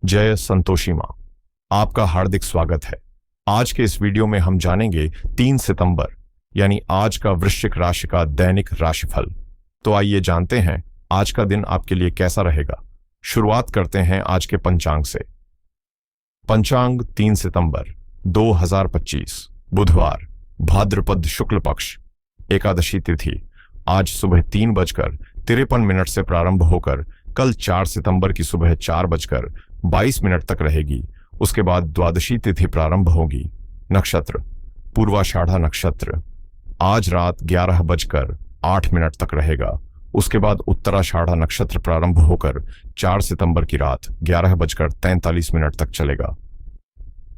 जय संतोषी माँ, आपका हार्दिक स्वागत है। आज के इस वीडियो में हम जानेंगे 3 सितंबर यानी आज का वृश्चिक राशि का दैनिक राशिफल। तो आइए जानते हैं आज का दिन आपके लिए कैसा रहेगा। शुरुआत करते हैं आज के पंचांग से। पंचांग 3 सितंबर 2025 बुधवार, भाद्रपद शुक्ल पक्ष, एकादशी तिथि आज सुबह 3:53 से प्रारंभ होकर कल 4 सितंबर की सुबह 4:22 तक रहेगी। उसके बाद द्वादशी तिथि प्रारंभ होगी। नक्षत्र पूर्वाषाढ़ा नक्षत्र आज रात 11:08 तक रहेगा। उसके बाद उत्तराषाढ़ा नक्षत्र प्रारंभ होकर 4 सितंबर की रात 11:43 तक चलेगा।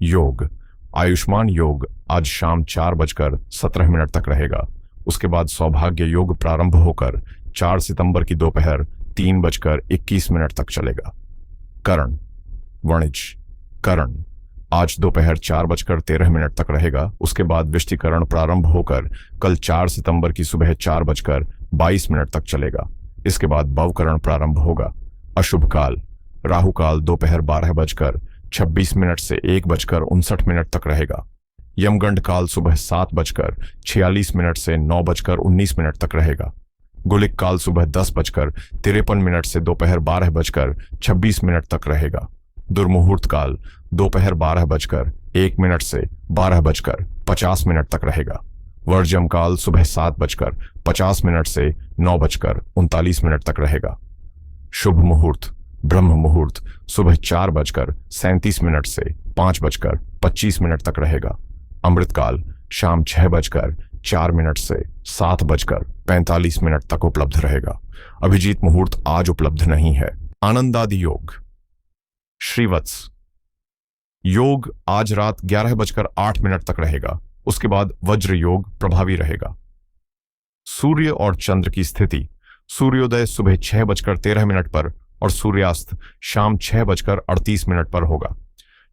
योग आयुष्मान योग आज शाम 4:17 तक रहेगा। उसके बाद सौभाग्य योग प्रारंभ होकर 4 सितंबर की दोपहर 3:21 तक चलेगा। करण वाणिज्य करण आज दोपहर 4:13 तक रहेगा। उसके बाद विष्टिकरण प्रारंभ होकर कल 4 सितंबर की सुबह 4:22 तक चलेगा। इसके बाद भवकरण प्रारंभ होगा। अशुभ काल राहु काल दोपहर 12:26 से 1:59 तक रहेगा। यमगंड काल सुबह 7:46 से 9:19 तक रहेगा। गुलिक काल सुबह 10:53 से दोपहर 12:26 तक रहेगा। दुर्मुहूर्त काल दोपहर 12:01 से 12:50 तक रहेगा। वर्जम काल सुबह 7:50 से 9:39 तक रहेगा। शुभ मुहूर्त ब्रह्म मुहूर्त सुबह 4:37 से 5:25 तक रहेगा। अमृत काल शाम 6:04 से 7:45 तक उपलब्ध रहेगा। अभिजीत मुहूर्त आज उपलब्ध नहीं है। आनंदादि योग श्रीवत्स योग आज रात 11:08 तक रहेगा। उसके बाद वज्र योग प्रभावी रहेगा। सूर्य और चंद्र की स्थिति सूर्योदय सुबह 6:13 पर और सूर्यास्त शाम 6:38 पर होगा।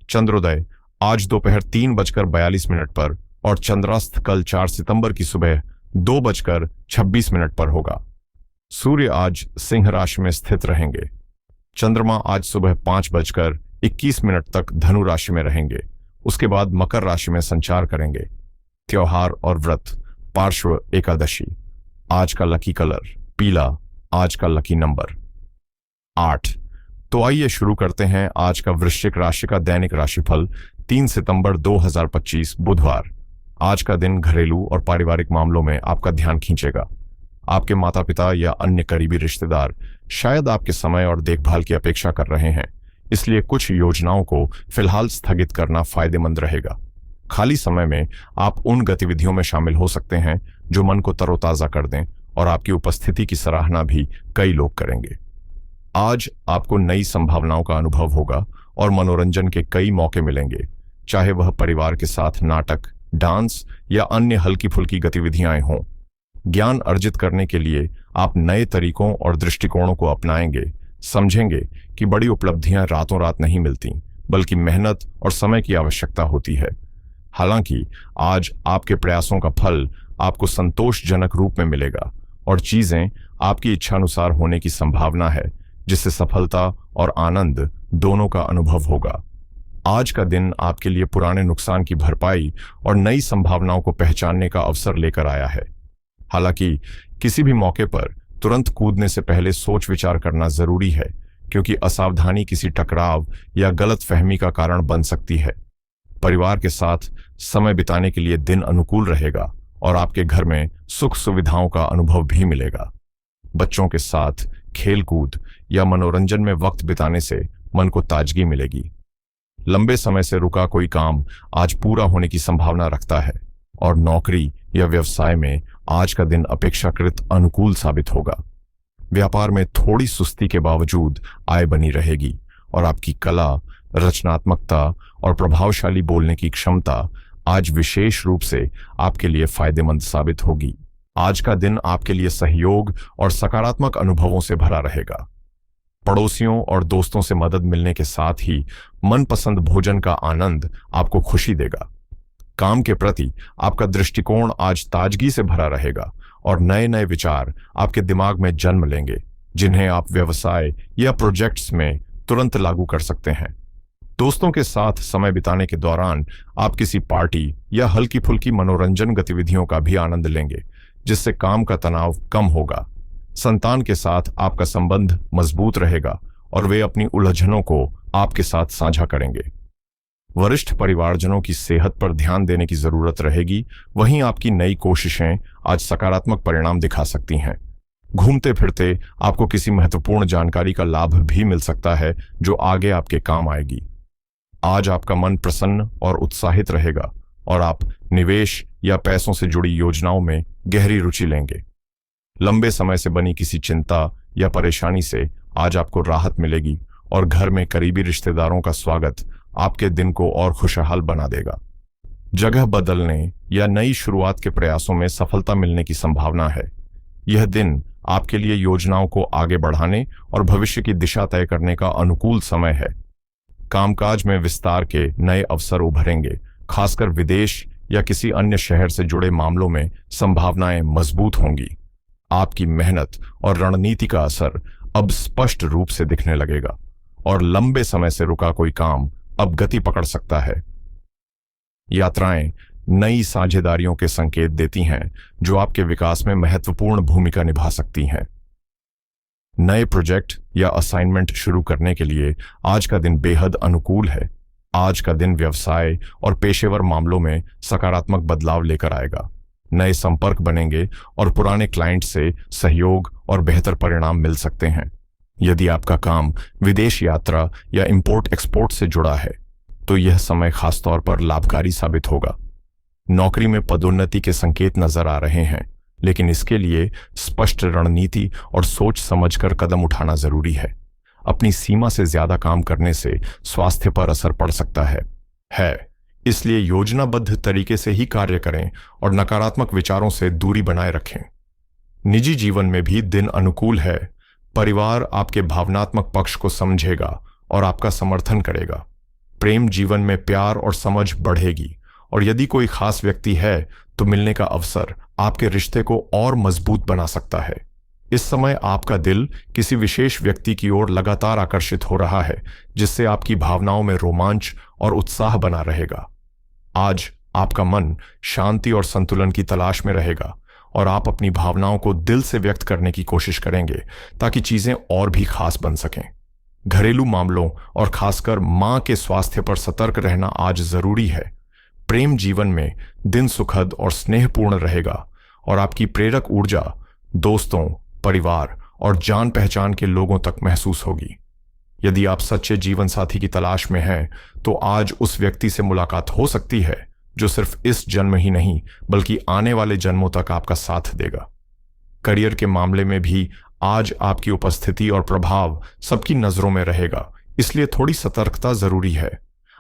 चंद्रोदय आज दोपहर 3:42 पर और चंद्रास्त कल 4 सितंबर की सुबह 2:26 पर होगा। सूर्य आज सिंह राशि में स्थित रहेंगे। चंद्रमा आज सुबह 5:21 तक धनु राशि में रहेंगे। उसके बाद मकर राशि में संचार करेंगे। त्योहार और व्रत पार्श्व एकादशी आज का लकी कलर पीला, आज का लकी नंबर 8। तो आइए शुरू करते हैं आज का वृश्चिक राशि का दैनिक राशिफल 3 सितंबर 2025 बुधवार। आज का दिन घरेलू और पारिवारिक मामलों में आपका ध्यान खींचेगा। आपके माता पिता या अन्य करीबी रिश्तेदार शायद आपके समय और देखभाल की अपेक्षा कर रहे हैं, इसलिए कुछ योजनाओं को फिलहाल स्थगित करना फायदेमंद रहेगा। खाली समय में आप उन गतिविधियों में शामिल हो सकते हैं जो मन को तरोताजा कर दें और आपकी उपस्थिति की सराहना भी कई लोग करेंगे। आज आपको नई संभावनाओं का अनुभव होगा और मनोरंजन के कई मौके मिलेंगे, चाहे वह परिवार के साथ नाटक, डांस या अन्य हल्की फुल्की गतिविधियां हों। ज्ञान अर्जित करने के लिए आप नए तरीकों और दृष्टिकोणों को अपनाएंगे, समझेंगे कि बड़ी उपलब्धियां रातों रात नहीं मिलती, बल्कि मेहनत और समय की आवश्यकता होती है। हालांकि आज आपके प्रयासों का फल आपको संतोषजनक रूप में मिलेगा और चीजें आपकी इच्छानुसार होने की संभावना है, जिससे सफलता और आनंद दोनों का अनुभव होगा। आज का दिन आपके लिए पुराने नुकसान की भरपाई और नई संभावनाओं को पहचानने का अवसर लेकर आया है। हालांकि किसी भी मौके पर तुरंत कूदने से पहले सोच विचार करना जरूरी है, क्योंकि असावधानी किसी टकराव या गलत फहमी का कारण बन सकती है। परिवार के साथ समय बिताने के लिए दिन अनुकूल रहेगा और आपके घर में सुख सुविधाओं का अनुभव भी मिलेगा। बच्चों के साथ खेलकूद या मनोरंजन में वक्त बिताने से मन को ताजगी मिलेगी। लंबे समय से रुका कोई काम आज पूरा होने की संभावना रखता है और नौकरी या व्यवसाय में आज का दिन अपेक्षाकृत अनुकूल साबित होगा। व्यापार में थोड़ी सुस्ती के बावजूद आय बनी रहेगी और आपकी कला, रचनात्मकता और प्रभावशाली बोलने की क्षमता आज विशेष रूप से आपके लिए फायदेमंद साबित होगी। आज का दिन आपके लिए सहयोग और सकारात्मक अनुभवों से भरा रहेगा। पड़ोसियों और दोस्तों से मदद मिलने के साथ ही मनपसंद भोजन का आनंद आपको खुशी देगा। काम के प्रति आपका दृष्टिकोण आज ताजगी से भरा रहेगा और नए नए विचार आपके दिमाग में जन्म लेंगे, जिन्हें आप व्यवसाय या प्रोजेक्ट्स में तुरंत लागू कर सकते हैं। दोस्तों के साथ समय बिताने के दौरान आप किसी पार्टी या हल्की फुल्की मनोरंजन गतिविधियों का भी आनंद लेंगे, जिससे काम का तनाव कम होगा। संतान के साथ आपका संबंध मजबूत रहेगा और वे अपनी उलझनों को आपके साथ साझा करेंगे। वरिष्ठ परिवारजनों की सेहत पर ध्यान देने की जरूरत रहेगी, वहीं आपकी नई कोशिशें आज सकारात्मक परिणाम दिखा सकती हैं। घूमते फिरते आपको किसी महत्वपूर्ण जानकारी का लाभ भी मिल सकता है जो आगे आपके काम आएगी। आज आपका मन प्रसन्न और उत्साहित रहेगा और आप निवेश या पैसों से जुड़ी योजनाओं में गहरी रुचि लेंगे। लंबे समय से बनी किसी चिंता या परेशानी से आज आपको राहत मिलेगी और घर में करीबी रिश्तेदारों का स्वागत आपके दिन को और खुशहाल बना देगा। जगह बदलने या नई शुरुआत के प्रयासों में सफलता मिलने की संभावना है। यह दिन आपके लिए योजनाओं को आगे बढ़ाने और भविष्य की दिशा तय करने का अनुकूल समय है। कामकाज में विस्तार के नए अवसर उभरेंगे, खासकर विदेश या किसी अन्य शहर से जुड़े मामलों में संभावनाएं मजबूत होंगी। आपकी मेहनत और रणनीति का असर अब स्पष्ट रूप से दिखने लगेगा और लंबे समय से रुका कोई काम अब गति पकड़ सकता है। यात्राएं नई साझेदारियों के संकेत देती हैं जो आपके विकास में महत्वपूर्ण भूमिका निभा सकती हैं। नए प्रोजेक्ट या असाइनमेंट शुरू करने के लिए आज का दिन बेहद अनुकूल है। आज का दिन व्यवसाय और पेशेवर मामलों में सकारात्मक बदलाव लेकर आएगा। नए संपर्क बनेंगे और पुराने क्लाइंट से सहयोग और बेहतर परिणाम मिल सकते हैं। यदि आपका काम विदेश यात्रा या इंपोर्ट एक्सपोर्ट से जुड़ा है तो यह समय खासतौर पर लाभकारी साबित होगा। नौकरी में पदोन्नति के संकेत नजर आ रहे हैं, लेकिन इसके लिए स्पष्ट रणनीति और सोच समझकर कदम उठाना जरूरी है। अपनी सीमा से ज्यादा काम करने से स्वास्थ्य पर असर पड़ सकता है। इसलिए योजनाबद्ध तरीके से ही कार्य करें और नकारात्मक विचारों से दूरी बनाए रखें। निजी जीवन में भी दिन अनुकूल है। परिवार आपके भावनात्मक पक्ष को समझेगा और आपका समर्थन करेगा। प्रेम जीवन में प्यार और समझ बढ़ेगी और यदि कोई खास व्यक्ति है तो मिलने का अवसर आपके रिश्ते को और मजबूत बना सकता है। इस समय आपका दिल किसी विशेष व्यक्ति की ओर लगातार आकर्षित हो रहा है, जिससे आपकी भावनाओं में रोमांच और उत्साह बना रहेगा। आज आपका मन शांति और संतुलन की तलाश में रहेगा और आप अपनी भावनाओं को दिल से व्यक्त करने की कोशिश करेंगे ताकि चीजें और भी खास बन सकें। घरेलू मामलों और खासकर मां के स्वास्थ्य पर सतर्क रहना आज जरूरी है। प्रेम जीवन में दिन सुखद और स्नेहपूर्ण रहेगा और आपकी प्रेरक ऊर्जा दोस्तों, परिवार और जान पहचान के लोगों तक महसूस होगी। यदि आप सच्चे जीवन साथी की तलाश में हैं तो आज उस व्यक्ति से मुलाकात हो सकती है जो सिर्फ इस जन्म ही नहीं बल्कि आने वाले जन्मों तक आपका साथ देगा। करियर के मामले में भी आज आपकी उपस्थिति और प्रभाव सबकी नजरों में रहेगा, इसलिए थोड़ी सतर्कता जरूरी है।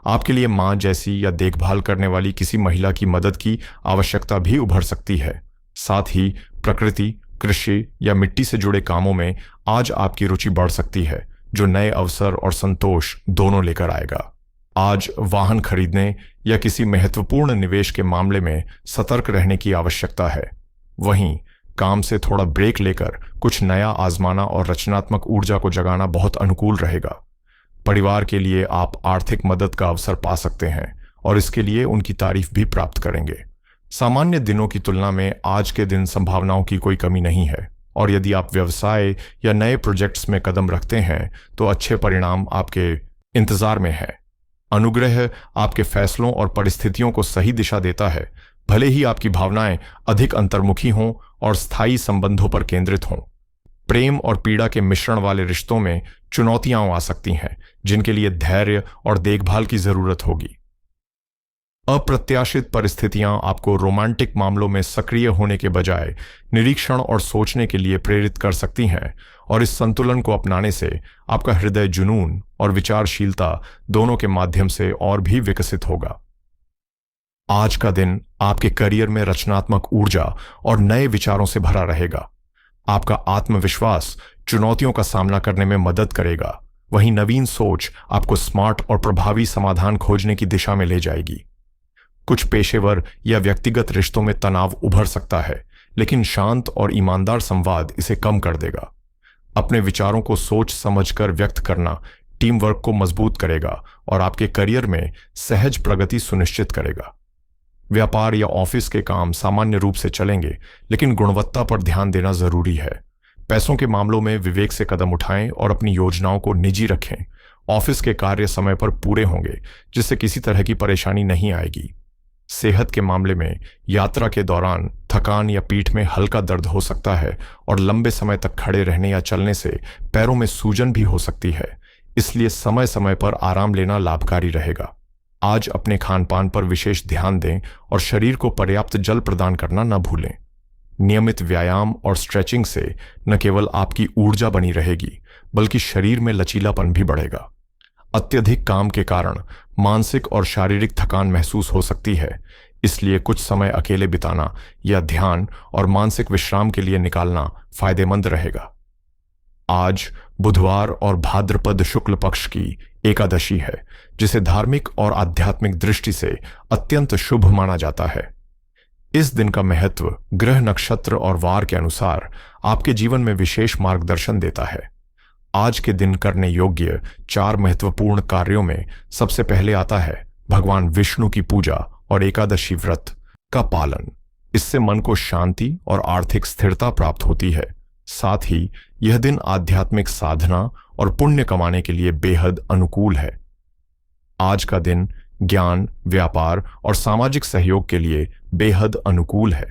आपके लिए मां जैसी या देखभाल करने वाली किसी महिला की मदद की आवश्यकता भी उभर सकती है। साथ ही प्रकृति, कृषि या मिट्टी से जुड़े कामों में आज आपकी रुचि बढ़ सकती है, जो नए अवसर और संतोष दोनों लेकर आएगा। आज वाहन खरीदने या किसी महत्वपूर्ण निवेश के मामले में सतर्क रहने की आवश्यकता है। वहीं काम से थोड़ा ब्रेक लेकर कुछ नया आजमाना और रचनात्मक ऊर्जा को जगाना बहुत अनुकूल रहेगा। परिवार के लिए आप आर्थिक मदद का अवसर पा सकते हैं और इसके लिए उनकी तारीफ भी प्राप्त करेंगे। सामान्य दिनों की तुलना में आज के दिन संभावनाओं की कोई कमी नहीं है और यदि आप व्यवसाय या नए प्रोजेक्ट्स में कदम रखते हैं तो अच्छे परिणाम आपके इंतजार में है। अनुग्रह आपके फैसलों और परिस्थितियों को सही दिशा देता है, भले ही आपकी भावनाएं अधिक अंतर्मुखी हों और स्थायी संबंधों पर केंद्रित हों। प्रेम और पीड़ा के मिश्रण वाले रिश्तों में चुनौतियां आ सकती हैं, जिनके लिए धैर्य और देखभाल की जरूरत होगी। अप्रत्याशित परिस्थितियां आपको रोमांटिक मामलों में सक्रिय होने के बजाय निरीक्षण और सोचने के लिए प्रेरित कर सकती हैं और इस संतुलन को अपनाने से आपका हृदय जुनून और विचारशीलता दोनों के माध्यम से और भी विकसित होगा। आज का दिन आपके करियर में रचनात्मक ऊर्जा और नए विचारों से भरा रहेगा। आपका आत्मविश्वास चुनौतियों का सामना करने में मदद करेगा। वहीं नवीन सोच आपको स्मार्ट और प्रभावी समाधान खोजने की दिशा में ले जाएगी। कुछ पेशेवर या व्यक्तिगत रिश्तों में तनाव उभर सकता है, लेकिन शांत और ईमानदार संवाद इसे कम कर देगा। अपने विचारों को सोच समझकर व्यक्त करना टीम वर्क को मजबूत करेगा और आपके करियर में सहज प्रगति सुनिश्चित करेगा। व्यापार या ऑफिस के काम सामान्य रूप से चलेंगे, लेकिन गुणवत्ता पर ध्यान देना जरूरी है। पैसों के मामलों में विवेक से कदम उठाएं और अपनी योजनाओं को निजी रखें। ऑफिस के कार्य समय पर पूरे होंगे, जिससे किसी तरह की परेशानी नहीं आएगी। सेहत के मामले में यात्रा के दौरान थकान या पीठ में हल्का दर्द हो सकता है और लंबे समय तक खड़े रहने या चलने से पैरों में सूजन भी हो सकती है, इसलिए समय समय पर आराम लेना लाभकारी रहेगा। आज अपने खान पान पर विशेष ध्यान दें और शरीर को पर्याप्त जल प्रदान करना न भूलें। नियमित व्यायाम और स्ट्रेचिंग से न केवल आपकी ऊर्जा बनी रहेगी, बल्कि शरीर में लचीलापन भी बढ़ेगा। अत्यधिक काम के कारण मानसिक और शारीरिक थकान महसूस हो सकती है, इसलिए कुछ समय अकेले बिताना या ध्यान और मानसिक विश्राम के लिए निकालना फायदेमंद रहेगा। आज बुधवार और भाद्रपद शुक्ल पक्ष की एकादशी है, जिसे धार्मिक और आध्यात्मिक दृष्टि से अत्यंत शुभ माना जाता है। इस दिन का महत्व ग्रह, नक्षत्र और वार के अनुसार आपके जीवन में विशेष मार्गदर्शन देता है। आज के दिन करने योग्य 4 महत्वपूर्ण कार्यों में सबसे पहले आता है भगवान विष्णु की पूजा और एकादशी व्रत का पालन। इससे मन को शांति और आर्थिक स्थिरता प्राप्त होती है। साथ ही यह दिन आध्यात्मिक साधना और पुण्य कमाने के लिए बेहद अनुकूल है। आज का दिन ज्ञान, व्यापार और सामाजिक सहयोग के लिए बेहद अनुकूल है।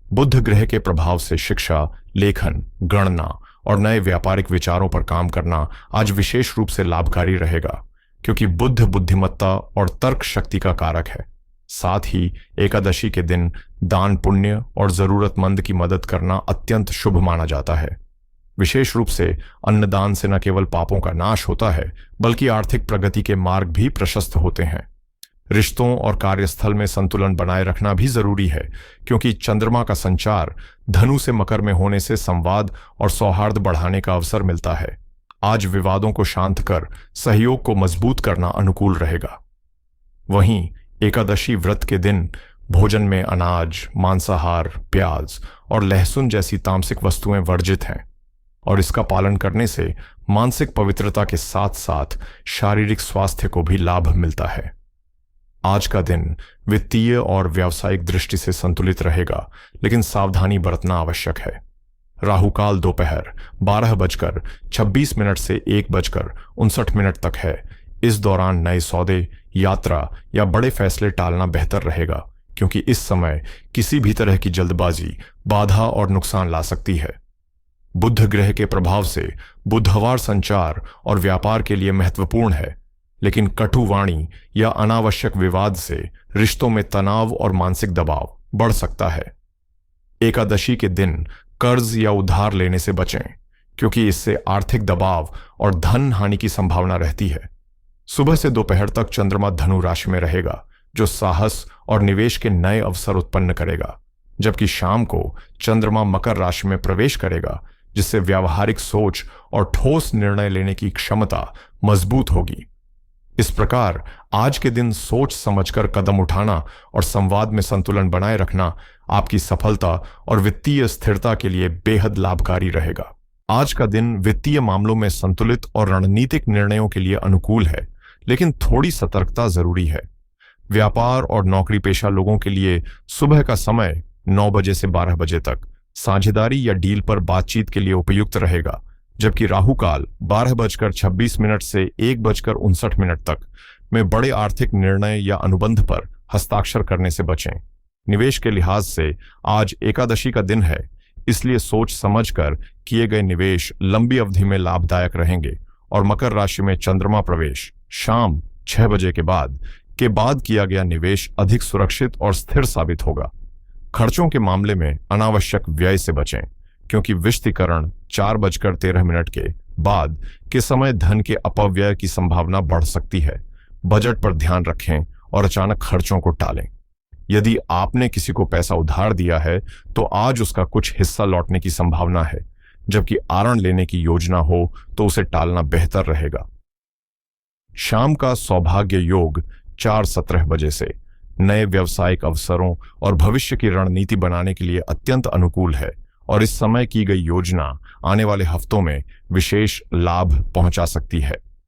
बुध ग्रह के प्रभाव से शिक्षा, लेखन, गणना और नए व्यापारिक विचारों पर काम करना आज विशेष रूप से लाभकारी रहेगा, क्योंकि बुध बुद्धिमत्ता और तर्क शक्ति का कारक है। साथ ही एकादशी के दिन दान, पुण्य और जरूरतमंद की मदद करना अत्यंत शुभ माना जाता है। विशेष रूप से अन्नदान से न केवल पापों का नाश होता है, बल्कि आर्थिक प्रगति के मार्ग भी प्रशस्त होते हैं। रिश्तों और कार्यस्थल में संतुलन बनाए रखना भी जरूरी है, क्योंकि चंद्रमा का संचार धनु से मकर में होने से संवाद और सौहार्द बढ़ाने का अवसर मिलता है। आज विवादों को शांत कर सहयोग को मजबूत करना अनुकूल रहेगा। वहीं एकादशी व्रत के दिन भोजन में अनाज, मांसाहार, प्याज और लहसुन जैसी तामसिक वस्तुएं वर्जित हैं, और इसका पालन करने से मानसिक पवित्रता के साथ साथ शारीरिक स्वास्थ्य को भी लाभ मिलता है। आज का दिन वित्तीय और व्यावसायिक दृष्टि से संतुलित रहेगा, लेकिन सावधानी बरतना आवश्यक है। राहुकाल दोपहर 12:26 से 1:59 तक है। इस दौरान नए सौदे, यात्रा या बड़े फैसले टालना बेहतर रहेगा, क्योंकि इस समय किसी भी तरह की जल्दबाजी बाधा और नुकसान ला सकती है। बुध ग्रह के प्रभाव से बुधवार संचार और व्यापार के लिए महत्वपूर्ण है, लेकिन कटु वाणी या अनावश्यक विवाद से रिश्तों में तनाव और मानसिक दबाव बढ़ सकता है। एकादशी के दिन कर्ज या उधार लेने से बचें, क्योंकि इससे आर्थिक दबाव और धन हानि की संभावना रहती है। सुबह से दोपहर तक चंद्रमा धनु राशि में रहेगा, जो साहस और निवेश के नए अवसर उत्पन्न करेगा, जबकि शाम को चंद्रमा मकर राशि में प्रवेश करेगा, जिससे व्यावहारिक सोच और ठोस निर्णय लेने की क्षमता मजबूत होगी। इस प्रकार आज के दिन सोच समझकर कदम उठाना और संवाद में संतुलन बनाए रखना आपकी सफलता और वित्तीय स्थिरता के लिए बेहद लाभकारी रहेगा। आज का दिन वित्तीय मामलों में संतुलित और रणनीतिक निर्णयों के लिए अनुकूल है, लेकिन थोड़ी सतर्कता जरूरी है। व्यापार और नौकरी पेशा लोगों के लिए सुबह का समय 9 बजे से 12 बजे तक साझेदारी या डील पर बातचीत के लिए उपयुक्त रहेगा, जबकि राहुकाल 12:26 से 1:59 तक में बड़े आर्थिक निर्णय या अनुबंध पर हस्ताक्षर करने से बचें। निवेश के लिहाज से आज एकादशी का दिन है, इसलिए सोच समझकर किए गए निवेश लंबी अवधि में लाभदायक रहेंगे, और मकर राशि में चंद्रमा प्रवेश शाम 6 बजे के बाद किया गया निवेश अधिक सुरक्षित और स्थिर साबित होगा। खर्चों के मामले में अनावश्यक व्यय से बचें, क्योंकि विष्टिकरण 4:13 के बाद के समय धन के अपव्यय की संभावना बढ़ सकती है। बजट पर ध्यान रखें और अचानक खर्चों को टालें। यदि आपने किसी को पैसा उधार दिया है, तो आज उसका कुछ हिस्सा लौटने की संभावना है, जबकि आरण लेने की योजना हो तो उसे टालना बेहतर रहेगा। शाम का सौभाग्य योग 4:17 बजे से नए व्यावसायिक अवसरों और भविष्य की रणनीति बनाने के लिए अत्यंत अनुकूल है, और इस समय की गई योजना आने वाले हफ्तों में विशेष लाभ पहुंचा सकती है।